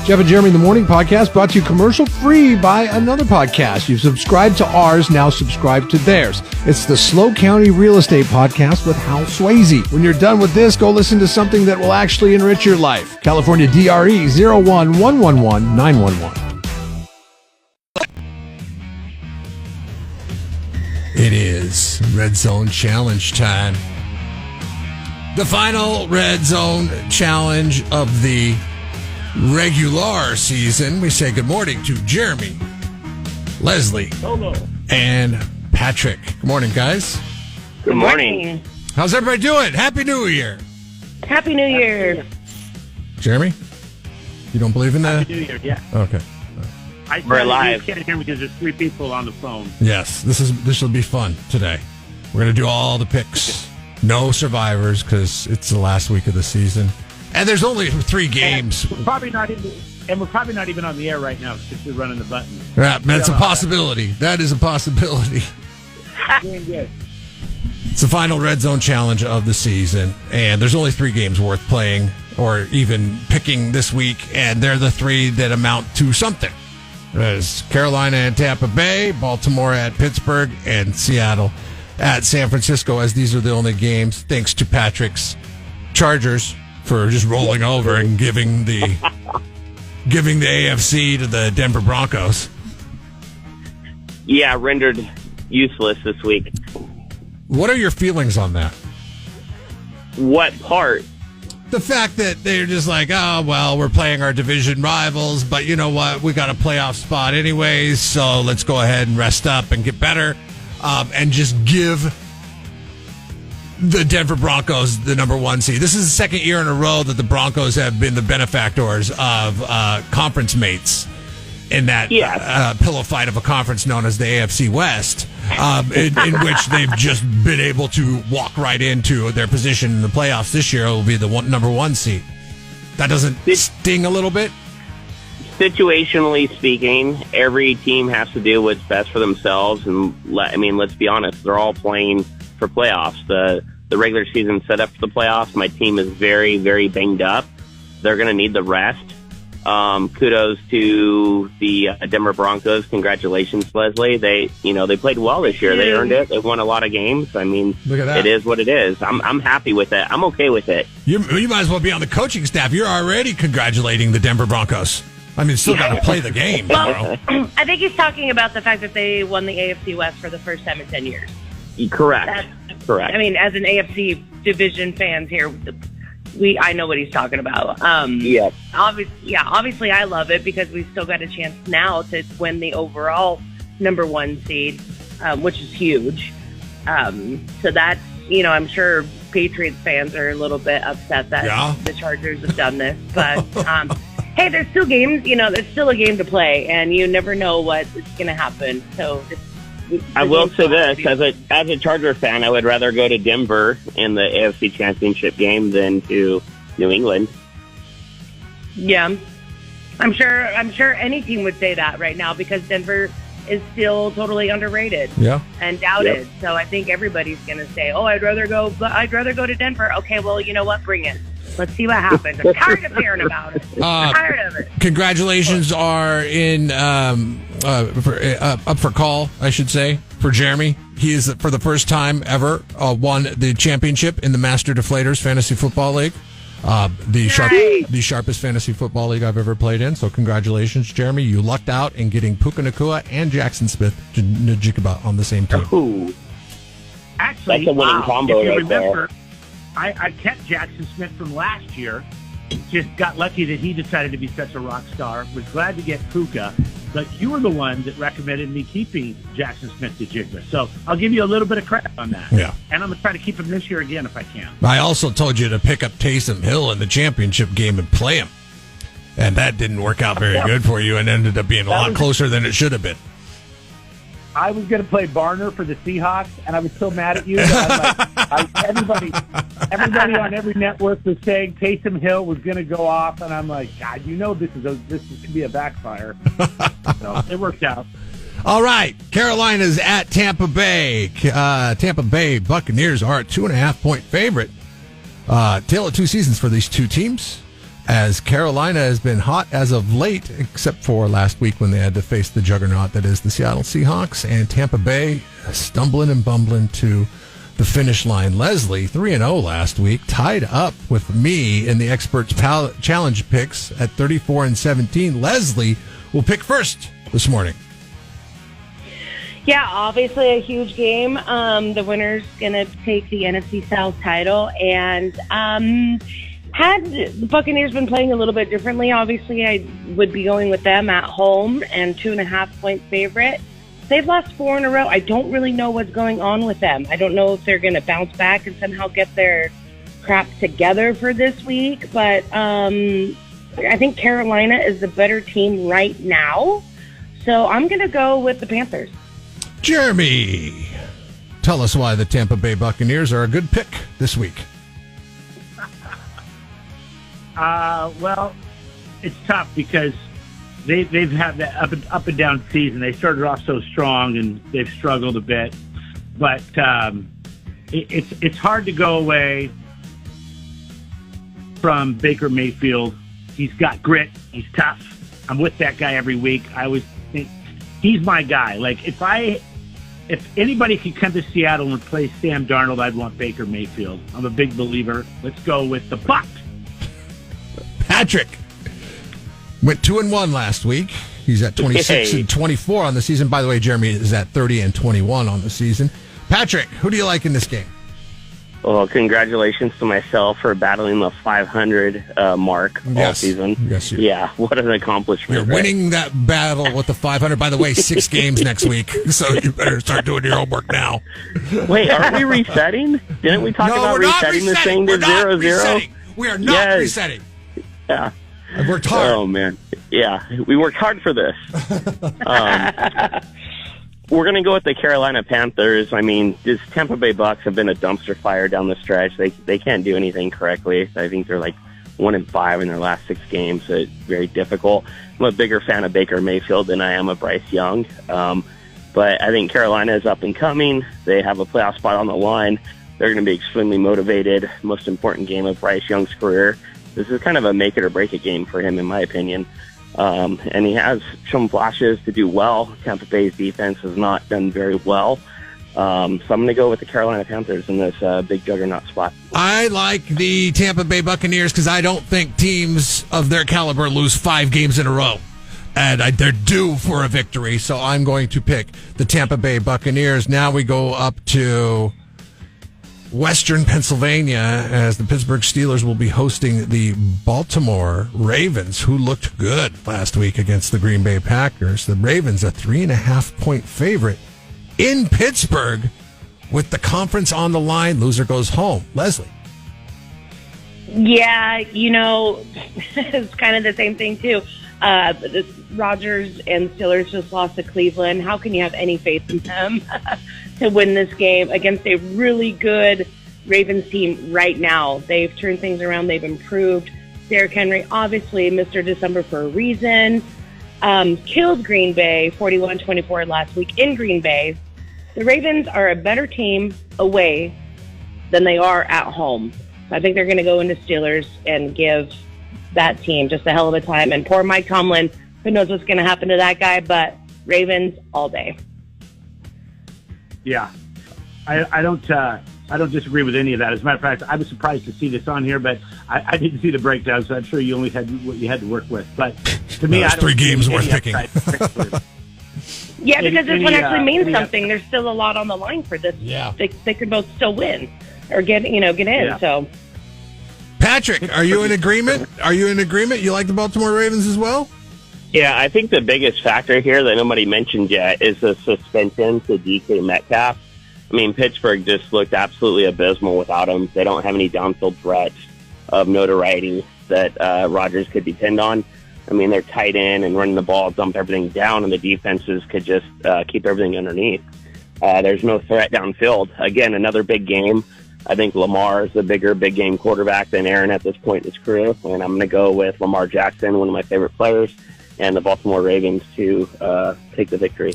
Jeff and Jeremy in the Morning podcast brought to you commercial-free by another podcast. You've subscribed to ours, now subscribe to theirs. It's the Slow County Real Estate Podcast with Hal Swayze. When you're done with this, go listen to something that will actually enrich your life. California DRE 01111911. It is Red Zone Challenge time. The final Red Zone Challenge of the regular season. We say good morning to Jeremy, Leslie, Hello. and Patrick. Good morning, guys. Good morning. How's everybody doing? Happy New Year. Happy New Year. Jeremy, you don't believe in that? Happy New Year, yeah. Okay. We're live. You can't hear me because there's 3 people on the phone. Yes, this will be fun today. We're going to do all the picks. No survivors because it's the last week of the season. And there's only 3 games. And we're probably not even on the air right now since we're running the button. Yeah, that's a possibility. That is a possibility. Doing good. It's the final Red Zone Challenge of the season, and there's only 3 games worth playing or even picking this week, and they're the 3 that amount to something. There's Carolina and Tampa Bay, Baltimore at Pittsburgh, and Seattle at San Francisco, as these are the only games, thanks to Patrick's Chargers for just rolling over and giving the AFC to the Denver Broncos. Yeah, rendered useless this week. What are your feelings on that? What part? The fact that they're just like, oh, well, we're playing our division rivals, but you know what? We got a playoff spot anyways, so let's go ahead and rest up and get better and just give the Denver Broncos the number 1 seed. This is the second year in a row that the Broncos have been the benefactors of conference mates in that pillow fight of a conference known as the NFC West, in which they've just been able to walk right into their position in the playoffs. This year it will be the number 1 seed. That doesn't sting a little bit? Situationally speaking, every team has to do what's best for themselves. And let's be honest, they're all playing for playoffs. The regular season set up for the playoffs. My team is very, very banged up. They're going to need the rest. Kudos to the Denver Broncos. Congratulations, Leslie. They played well this year. They earned it. They won a lot of games. I mean, look at that. It is what it is. I'm happy with it. I'm okay with it. You might as well be on the coaching staff. You're already congratulating the Denver Broncos. I mean, still got to play the game. Well, I think he's talking about the fact that they won the AFC West for the first time in 10 years. Correct. Correct. I mean, as an AFC division fans here, I know what he's talking about. Yeah. Obviously, I love it because we've still got a chance now to win the overall number 1 seed, which is huge. So that's, I'm sure Patriots fans are a little bit upset that the Chargers have done this, but hey, there's still games. There's still a game to play, and you never know what's going to happen. So. I will say this, as a Charger fan, I would rather go to Denver in the AFC Championship game than to New England. Yeah. I'm sure any team would say that right now because Denver is still totally underrated and doubted. Yep. So I think everybody's going to say, "Oh, I'd rather go to Denver." Okay, well, you know what? Bring it. Let's see what happens. I'm tired of hearing about it. I'm tired of it. Congratulations are in up for call, I should say, for Jeremy. He is, for the first time ever, won the championship in the Master Deflators Fantasy Football League. The sharpest fantasy football league I've ever played in. So congratulations, Jeremy. You lucked out in getting Puka Nacua and Jackson Smith Njigba on the same team. Ooh. Actually, that's a winning combo right there. I kept Jackson Smith from last year. Just got lucky that he decided to be such a rock star. Was glad to get Puka, but you were the one that recommended me keeping Jackson Smith to Jigba. So I'll give you a little bit of credit on that. Yeah. And I'm going to try to keep him this year again if I can. I also told you to pick up Taysom Hill in the championship game and play him. And that didn't work out very good for you and ended up being a lot closer than it should have been. I was going to play Barner for the Seahawks, and I was so mad at you that everybody on every network was saying Taysom Hill was going to go off, and I'm like, God, this could be a backfire. So it worked out. All right, Carolina's at Tampa Bay. Tampa Bay Buccaneers are a 2.5-point favorite. Tale of two seasons for these two teams. as Carolina has been hot as of late, except for last week when they had to face the juggernaut that is the Seattle Seahawks, and Tampa Bay stumbling and bumbling to the finish line. Leslie, 3-0 last week, tied up with me in the Experts Challenge picks at 34-17. Leslie will pick first this morning. Yeah, obviously a huge game. The winner's going to take the NFC South title. And had the Buccaneers been playing a little bit differently, obviously I would be going with them at home and 2.5-point favorite. They've lost 4 in a row. I don't really know what's going on with them. I don't know if they're going to bounce back and somehow get their crap together for this week. But I think Carolina is the better team right now. So I'm going to go with the Panthers. Jeremy, tell us why the Tampa Bay Buccaneers are a good pick this week. Well, it's tough because they've had that up and down season. They started off so strong and they've struggled a bit, but it's hard to go away from Baker Mayfield. He's got grit. He's tough. I'm with that guy every week. I always think he's my guy. Like if anybody could come to Seattle and play Sam Darnold, I'd want Baker Mayfield. I'm a big believer. Let's go with the Bucs. Patrick went 2-1 last week. He's at 26-24 on the season. By the way, Jeremy is at 30-21 on the season. Patrick, who do you like in this game? Well, congratulations to myself for battling the 500 mark all season. Yes, yeah, what an accomplishment. You're winning that battle with the 500. By the way, 6 games next week, so you better start doing your homework now. Wait, aren't we resetting? Didn't we talk about resetting this thing to 0-0? We are not resetting. Yeah. I worked hard. Oh, man. Yeah, we worked hard for this. We're going to go with the Carolina Panthers. I mean, these Tampa Bay Bucks have been a dumpster fire down the stretch. They can't do anything correctly. I think they're like 1-5 in their last 6 games. So it's very difficult. I'm a bigger fan of Baker Mayfield than I am of Bryce Young. But I think Carolina is up and coming. They have a playoff spot on the line. They're going to be extremely motivated. Most important game of Bryce Young's career. This is kind of a make it or break it game for him, in my opinion. And he has shown flashes to do well. Tampa Bay's defense has not done very well. So I'm going to go with the Carolina Panthers in this big juggernaut spot. I like the Tampa Bay Buccaneers because I don't think teams of their caliber lose 5 games in a row. And they're due for a victory, so I'm going to pick the Tampa Bay Buccaneers. Now we go up to Western Pennsylvania as the Pittsburgh Steelers will be hosting the Baltimore Ravens, who looked good last week against the Green Bay Packers. The Ravens, a 3.5-point favorite in Pittsburgh with the conference on the line. Loser goes home. Leslie. Yeah, it's kind of the same thing, too. The Rodgers and Steelers just lost to Cleveland. How can you have any faith in them to win this game against a really good Ravens team right now? They've turned things around. They've improved. Derrick Henry, obviously, Mr. December for a reason. Killed Green Bay 41-24 last week in Green Bay. The Ravens are a better team away than they are at home. I think they're going to go into Steelers and give that team just a hell of a time. And poor Mike Tomlin, who knows what's going to happen to that guy, but Ravens all day. Yeah, I don't disagree with any of that. As a matter of fact, I was surprised to see this on here, but I didn't see the breakdown, so I'm sure you only had what you had to work with. But to me, I don't 3 games worth picking. Yeah, because this one actually means something. There's still a lot on the line for this. Yeah, they could both still win or get in. Yeah. So, Patrick, are you in agreement? You like the Baltimore Ravens as well? Yeah, I think the biggest factor here that nobody mentioned yet is the suspension to DK Metcalf. I mean, Pittsburgh just looked absolutely abysmal without him. They don't have any downfield threats of notoriety that Rodgers could depend on. I mean, they're tight in and running the ball, dump everything down, and the defenses could just keep everything underneath. There's no threat downfield. Again, another big game. I think Lamar is the bigger big game quarterback than Aaron at this point in his career, and I'm going to go with Lamar Jackson, one of my favorite players, and the Baltimore Ravens to take the victory.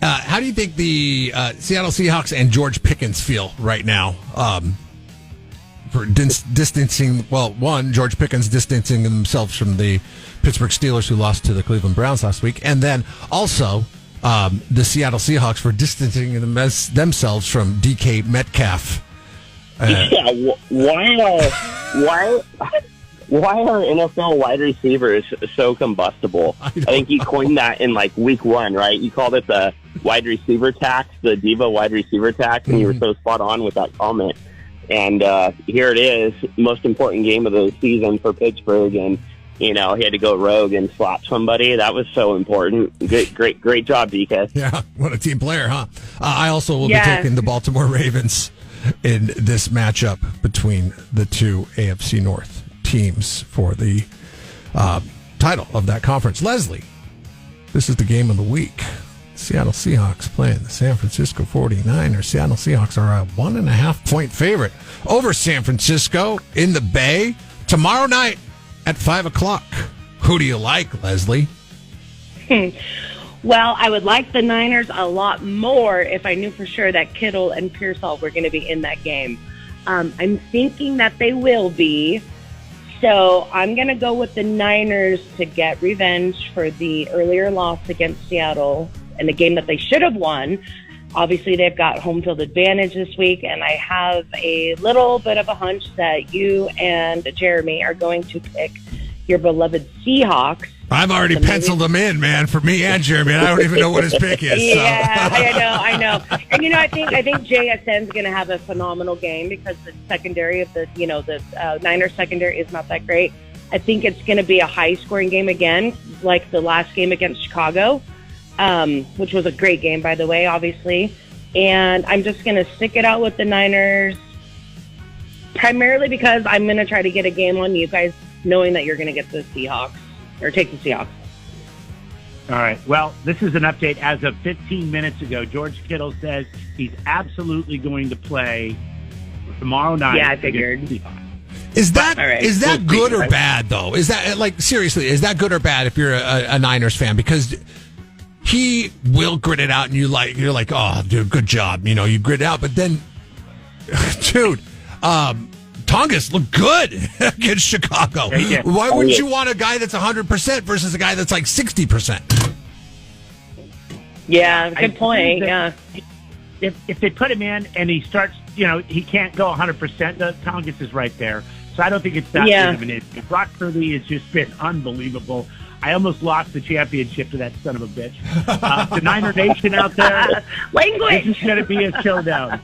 How do you think the Seattle Seahawks and George Pickens feel right now? for distancing. Well, one, George Pickens distancing themselves from the Pittsburgh Steelers, who lost to the Cleveland Browns last week, and then also the Seattle Seahawks for distancing themselves from DK Metcalf. Why are NFL wide receivers so combustible? I think you coined that in like week 1, right? You called it the wide receiver tax, the diva wide receiver tax, and you were so spot on with that comment. And here it is, most important game of the season for Pittsburgh, and he had to go rogue and slap somebody. That was so important. Great job, DK. Yeah, what a team player, huh? I also will be taking the Baltimore Ravens in this matchup between the two AFC North teams for the title of that conference. Leslie, this is the game of the week. Seattle Seahawks playing the San Francisco 49ers. Seattle Seahawks are a 1.5-point favorite over San Francisco in the Bay tomorrow night at 5 o'clock. Who do you like, Leslie? Well, I would like the Niners a lot more if I knew for sure that Kittle and Pearsall were going to be in that game. I'm thinking that they will be. So I'm going to go with the Niners to get revenge for the earlier loss against Seattle and the game that they should have won. Obviously, they've got home field advantage this week, and I have a little bit of a hunch that you and Jeremy are going to pick your beloved Seahawks. I've already penciled them in, man, for me and Jeremy, and I don't even know what his pick is. Yeah, I know. And I think JSN's going to have a phenomenal game because the secondary of the Niners secondary is not that great. I think it's going to be a high-scoring game again, like the last game against Chicago, which was a great game, by the way, obviously. And I'm just going to stick it out with the Niners, primarily because I'm going to try to get a game on you guys, knowing that you're going to get the Seahawks. Or take the Seahawks. All right. Well, this is an update as of 15 minutes ago. George Kittle says he's absolutely going to play tomorrow night. Yeah, I figured. Is that good or bad, though? Is that, like, seriously, is that good or bad if you're a Niners fan? Because he will grit it out, and you're like, oh, dude, good job. You grit it out. But then, dude, Tongas looked good against Chicago. Yeah. Why wouldn't you want a guy that's 100% versus a guy that's like 60%? Yeah, good point. Yeah. If they put him in and he starts, he can't go 100%, Tongas is right there. So I don't think it's that big of an issue. Brock Purdy has just been unbelievable. I almost lost the championship to that son of a bitch. The Niner Nation out there, language. This is going to be a showdown.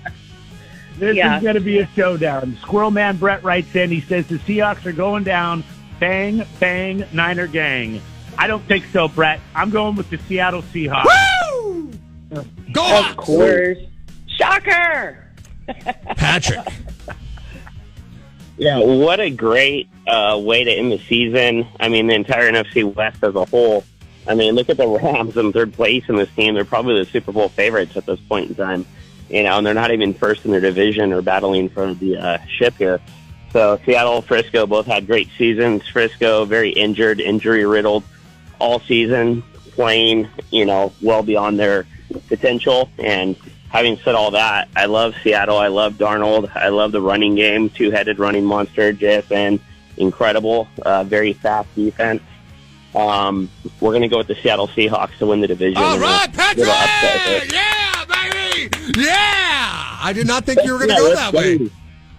This is going to be a showdown. Squirrel Man Brett writes in. He says the Seahawks are going down. Bang, bang, Niner gang. I don't think so, Brett. I'm going with the Seattle Seahawks. Woo! Go on! Of course. Shocker! Patrick. Yeah, what a great way to end the season. I mean, the entire NFC West as a whole. I mean, look at the Rams in third place in this team. They're probably the Super Bowl favorites at this point in time. And they're not even first in their division or battling for the ship here. So Seattle, Frisco both had great seasons. Frisco, very injury-riddled all season, playing, well beyond their potential. And having said all that, I love Seattle. I love Darnold. I love the running game, two-headed running monster, JSN, incredible, very fast defense. We're going to go with the Seattle Seahawks to win the division. All right, Patrick! Yeah, baby! Yeah! I did not think you were going to go that way.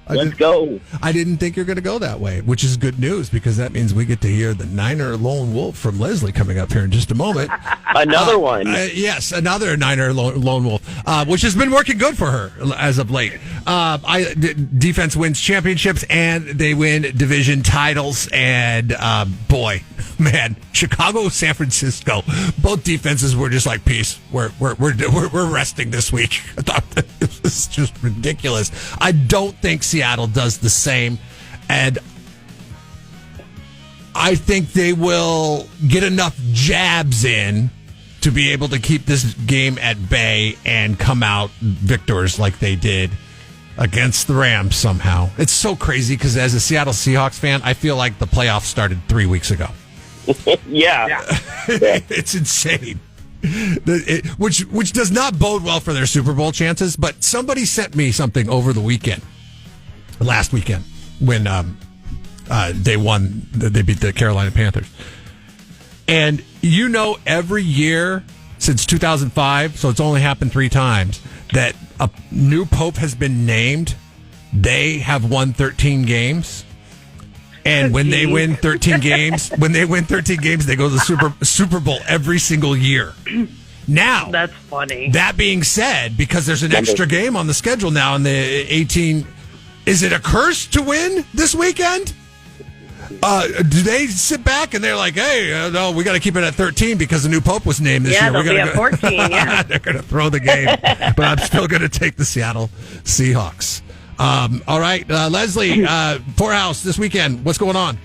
Let's go. I didn't think you were going to go that way, which is good news because that means we get to hear the Niner Lone Wolf from Leslie coming up here in just a moment. Another one. Yes, another Niner Lone Wolf, which has been working good for her as of late. Defense wins championships and they win division titles. And boy, man, Chicago, San Francisco, both defenses were just like, peace. We're resting this week. I thought it was just ridiculous. I don't think Seattle does the same, and I think they will get enough jabs in to be able to keep this game at bay and come out victors like they did against the Rams somehow. It's so crazy because as a Seattle Seahawks fan, I feel like the playoffs started 3 weeks ago. Yeah. It's insane. Which does not bode well for their Super Bowl chances, but somebody sent me something over the weekend. Last weekend. when they won. They beat the Carolina Panthers. And every year since 2005, so it's only happened 3 times, that a new pope has been named. They have won 13 games. And when they win 13 games, they go to the Super Bowl every single year. Now, that's funny. That being said, because there's an extra game on the schedule now in the 18, is it a curse to win this weekend? Do they sit back and they're like, hey, no, we got to keep it at 13 because the new pope was named this year. Yeah, they'll be at 14, yeah. They're going to throw the game, but I'm still going to take the Seattle Seahawks. All right, Leslie, Poorhouse this weekend. What's going on?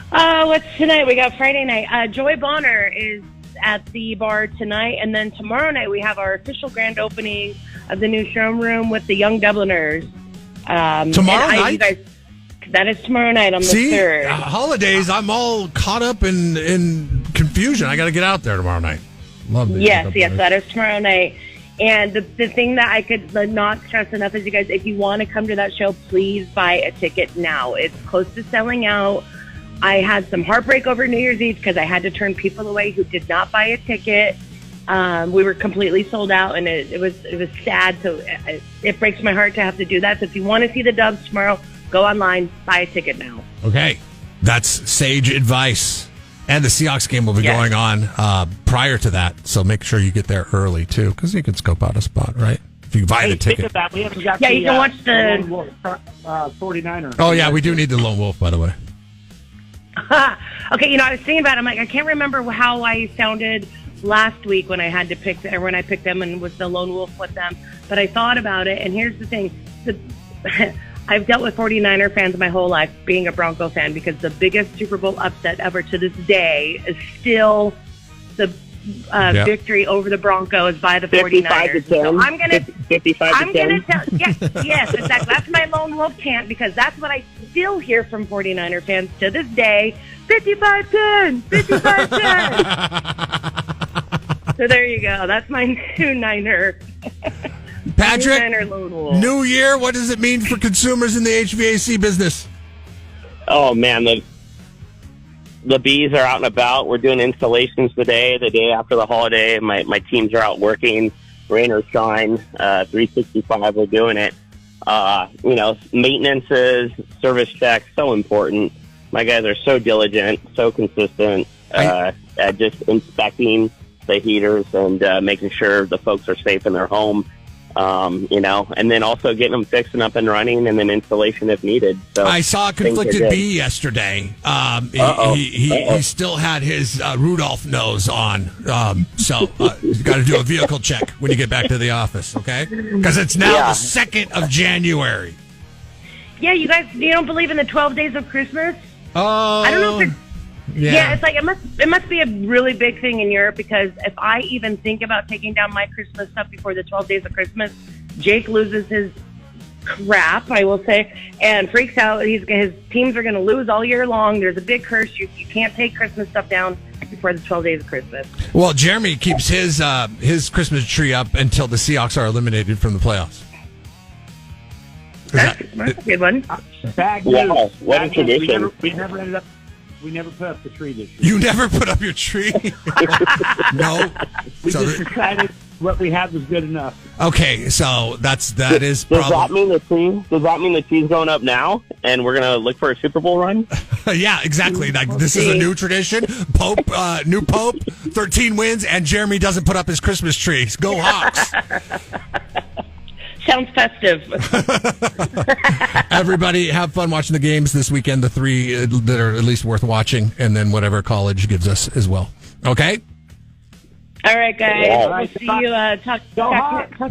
What's tonight? We got Friday night. Joy Bonner is at the bar tonight, and then tomorrow night we have our official grand opening of the new showroom with the Young Dubliners. Tomorrow night? You guys, that is tomorrow night on the 3rd. Holidays, I'm all caught up in confusion. I got to get out there tomorrow night. Love it. Yes, that is tomorrow night. And the thing that I could not stress enough is, you guys, if you want to come to that show, please buy a ticket now. It's close to selling out. I had some heartbreak over New Year's Eve because I had to turn people away who did not buy a ticket. We were completely sold out, and it was sad. So it breaks my heart to have to do that. So if you want to see the Dubs tomorrow, go online, buy a ticket now. Okay. That's sage advice. And the Seahawks game will be going on prior to that, so make sure you get there early, too, because you can scope out a spot, right? If you buy the ticket. Of that, we haven't got you can watch the 49er. Oh, yeah, we do need the Lone Wolf, by the way. Okay, I was thinking about it. I'm like, I can't remember how I sounded last week when I had to pick, or when I picked them and was the Lone Wolf with them. But I thought about it, and here's the thing. I've dealt with 49er fans my whole life, being a Bronco fan, because the biggest Super Bowl upset ever to this day is still the victory over the Broncos by the 49ers. So I'm going to 55-10. Yes, exactly. That's my Lone Wolf chant, because that's what I still hear from 49er fans to this day. 55-10, 55-10. So there you go. That's my new Niner. Patrick, New Year, what does it mean for consumers in the HVAC business? Oh, man, the bees are out and about. We're doing installations today, the day after the holiday. My teams are out working, rain or shine, 365, we're doing it. Maintenances, service checks, so important. My guys are so diligent, so consistent at just inspecting the heaters and making sure the folks are safe in their home. And then also getting them fixed and up and running, and then installation if needed. So I saw a conflicted bee yesterday. He still had his Rudolph nose on. So you've got to do a vehicle check when you get back to the office, okay? Because it's now the 2nd of January. Yeah, you guys, you don't believe in the 12 days of Christmas? Oh. I don't know if it's... Yeah, it's like it must be a really big thing in Europe, because if I even think about taking down my Christmas stuff before the 12 days of Christmas, Jake loses his crap, I will say, and freaks out. His teams are going to lose all year long. There's a big curse. You can't take Christmas stuff down before the 12 days of Christmas. Well, Jeremy keeps his Christmas tree up until the Seahawks are eliminated from the playoffs. That's a good one. Bad news. Yeah, what a tradition. We never put up the tree this year. You never put up your tree? No. We just decided what we had was good enough. Okay, so that is Does that mean the tree's going up now, and we're gonna look for a Super Bowl run? Yeah, exactly. Like, this is a new tradition. New Pope, 13 wins, and Jeremy doesn't put up his Christmas tree. Go Hawks! Sounds festive. Everybody, have fun watching the games this weekend, the 3 that are at least worth watching, and then whatever college gives us as well. Okay? All right, guys. We'll see you. Talk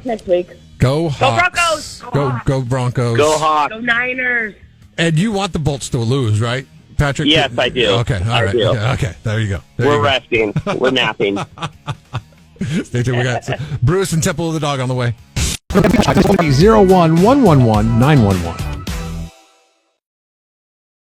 next week. Go Hawks. Go Broncos. Go Broncos. Go Hawks. Go Niners. And you want the Bolts to lose, right, Patrick? Yes, I do. Okay, all right. Okay, there you go. We're resting. We're napping. Stay tuned. We got Bruce and Temple of the Dog on the way. 01-111-911.